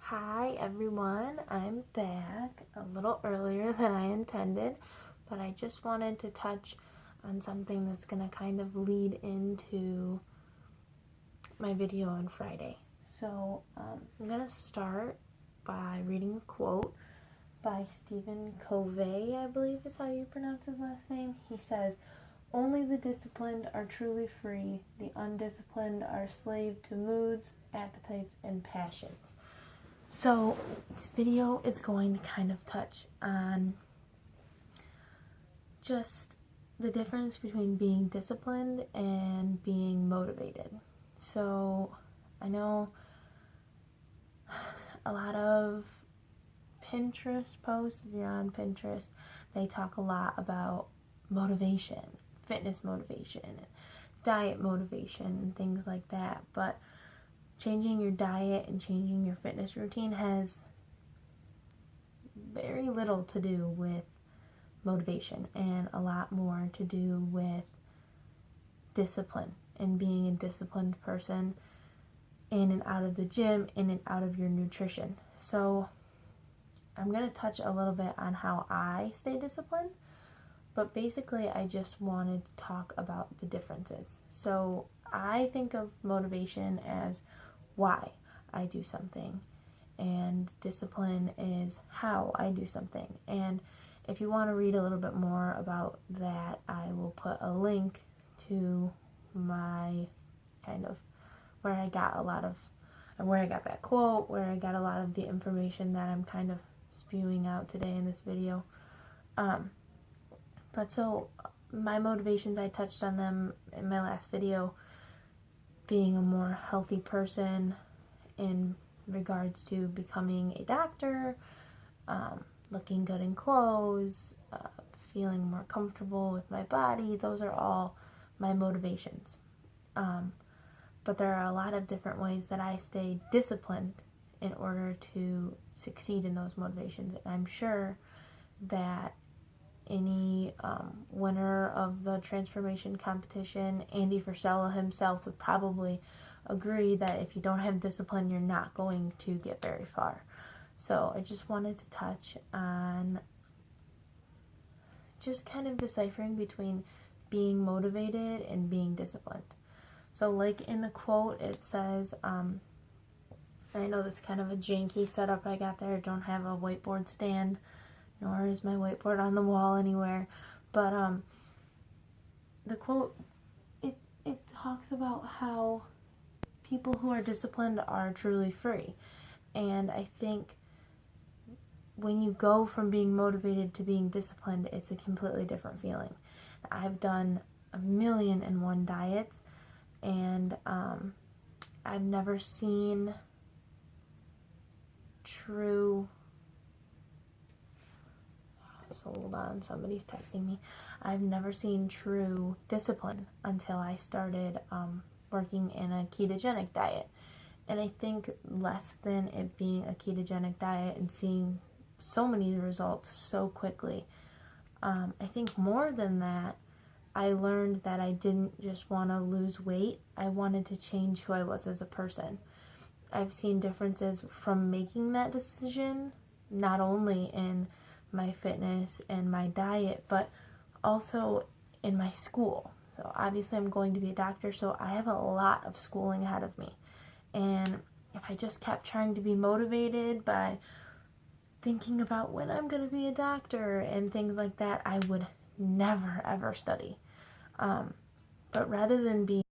Hi everyone, I'm back a little earlier than I intended, but I just wanted to touch on something that's going to kind of lead into my video on Friday. So I'm going to start by reading a quote by Stephen Covey, I believe is how you pronounce his last name. He says, "Only the disciplined are truly free. The undisciplined are slave to moods, appetites, and passions." So this video is going to kind of touch on just the difference between being disciplined and being motivated. So I know a lot of Pinterest posts, if you're on Pinterest, they talk a lot about motivation, fitness motivation, diet motivation, and things like that. But changing your diet and changing your fitness routine has very little to do with motivation and a lot more to do with discipline and being a disciplined person in and out of the gym, in and out of your nutrition. So I'm going to touch a little bit on how I stay disciplined, but basically I just wanted to talk about the differences. So I think of motivation as why I do something, and discipline is how I do something. And if you want to read a little bit more about that, I will put a link to my kind of where I got that quote, where I got a lot of the information that I'm kind of spewing out today in this video. But so my motivations, I touched on them in my last video, being a more healthy person in regards to becoming a doctor, looking good in clothes, feeling more comfortable with my body. Those are all my motivations. But there are a lot of different ways that I stay disciplined in order to succeed in those motivations. And I'm sure that any winner of the transformation competition, Andy Frisella himself, would probably agree that if you don't have discipline, you're not going to get very far. So I just wanted to touch on just kind of deciphering between being motivated and being disciplined. So like in the quote, it says, I know that's kind of a janky setup I got there. I don't have a whiteboard stand, nor is my whiteboard on the wall anywhere. But the quote, it talks about how people who are disciplined are truly free. And I think when you go from being motivated to being disciplined, it's a completely different feeling. I've done 1,000,001 diets, and I've never seen true... So hold on, somebody's texting me. I've never seen true discipline until I started working in a ketogenic diet. And I think less than it being a ketogenic diet and seeing so many results so quickly, I think more than that, I learned that I didn't just want to lose weight. I wanted to change who I was as a person. I've seen differences from making that decision, not only in my fitness and my diet, but also in my school. So obviously I'm going to be a doctor, so I have a lot of schooling ahead of me. And if I just kept trying to be motivated by thinking about when I'm going to be a doctor and things like that, I would never ever study. But rather than be...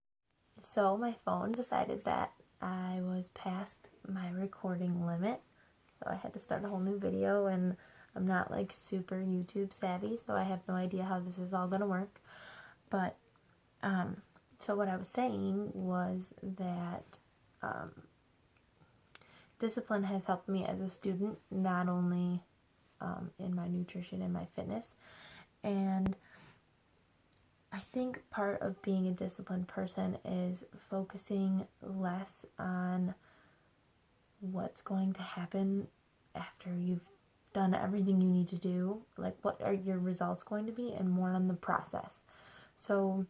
So my phone decided that I was past my recording limit, so I had to start a whole new video, and I'm not like super YouTube savvy, so I have no idea how this is all gonna work. But so what I was saying was that discipline has helped me as a student, not only in my nutrition and my fitness. And I think part of being a disciplined person is focusing less on what's going to happen after you've done everything you need to do, like what are your results going to be, and more on the process. So,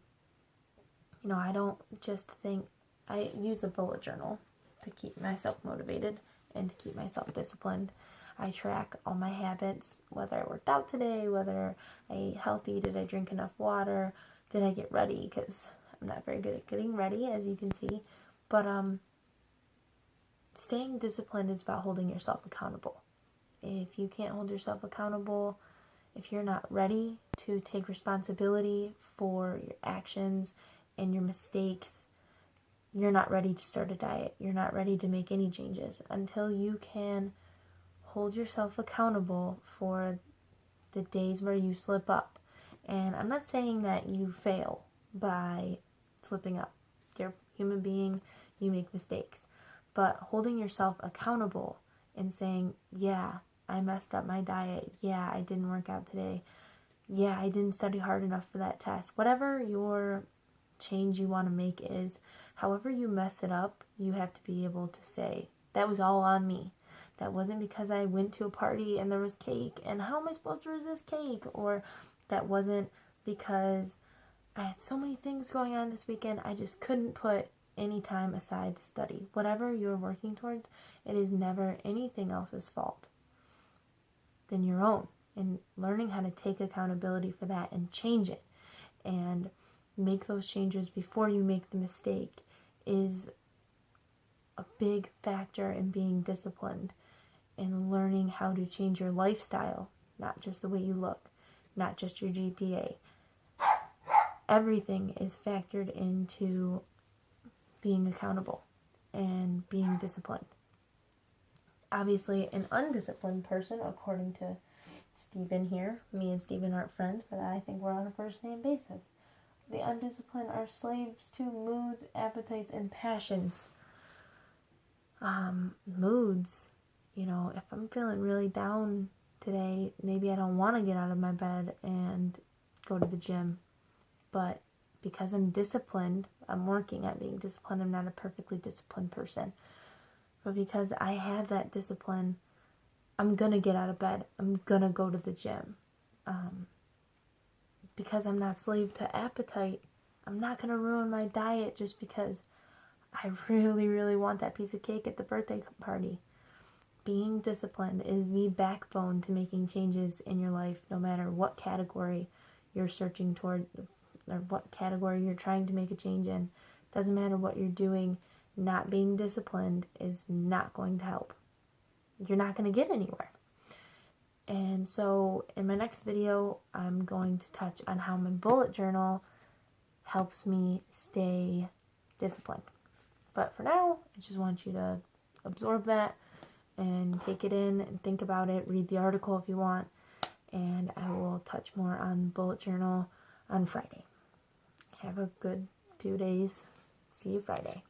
you know, I don't just think... I use a bullet journal to keep myself motivated, and to keep myself disciplined. I track all my habits, whether I worked out today, whether I ate healthy, did I drink enough water, did I get ready, because I'm not very good at getting ready, as you can see. But staying disciplined is about holding yourself accountable. If you can't hold yourself accountable, if you're not ready to take responsibility for your actions and your mistakes, you're not ready to start a diet. You're not ready to make any changes until you can hold yourself accountable for the days where you slip up. And I'm not saying that you fail by slipping up. You're a human being, you make mistakes. But holding yourself accountable and saying, yeah, I messed up my diet. Yeah, I didn't work out today. Yeah, I didn't study hard enough for that test. Whatever your change you want to make is, however you mess it up, you have to be able to say, that was all on me. That wasn't because I went to a party and there was cake, and how am I supposed to resist cake? Or that wasn't because I had so many things going on this weekend, I just couldn't put any time aside to study. Whatever you're working towards, it is never anything else's fault than your own. And learning how to take accountability for that and change it and make those changes before you make the mistake is a big factor in being disciplined and learning how to change your lifestyle, not just the way you look, not just your GPA. Everything is factored into being accountable and being disciplined. Obviously, an undisciplined person, according to Stephen here, me and Stephen aren't friends, but I think we're on a first name basis. The undisciplined are slaves to moods, appetites, and passions. Moods, if I'm feeling really down today, maybe I don't want to get out of my bed and go to the gym. But because I'm disciplined, I'm working at being disciplined. I'm not a perfectly disciplined person. But because I have that discipline, I'm going to get out of bed. I'm going to go to the gym. Because I'm not slave to appetite, I'm not going to ruin my diet just because I really, really want that piece of cake at the birthday party. Being disciplined is the backbone to making changes in your life, no matter what category you're searching toward or what category you're trying to make a change in. Doesn't matter what you're doing, not being disciplined is not going to help. You're not going to get anywhere. And so in my next video, I'm going to touch on how my bullet journal helps me stay disciplined. But for now, I just want you to absorb that and take it in and think about it. Read the article if you want. And I will touch more on bullet journal on Friday. Have a good 2 days. See you Friday.